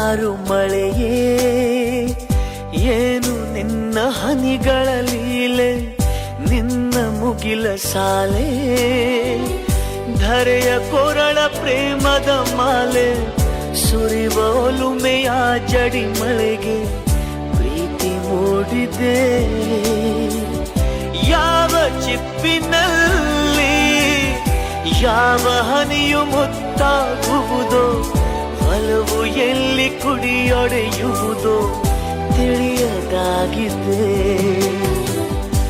ಮುಂಗಾರು ಮಳೆಯೇ ಏನು ನಿನ್ನ ಹನಿಗಳ ಲೀಲೆ, ನಿನ್ನ ಮುಗಿಲ ಸಾಲೆ ಧರೆಯ ಕೊರಳ ಪ್ರೇಮದ ಮಾಲೆ, ಸುರಿವ ಒಲುಮೆಯ ಜಡಿ ಮಳೆಗೆ ಪ್ರೀತಿ ಮೂಡಿದೆ. ಯಾವ ಚಿಪ್ಪಿನಲ್ಲಿ ಯಾವ ಹನಿಯು ಮುತ್ತಾಗುವುದೋ, ಒಲವು ಎಲ್ಲಿ ಕುಡಿಯೊಡೆಯುವುದೋ ತಿಳಿಯದಾಗಿದೆ.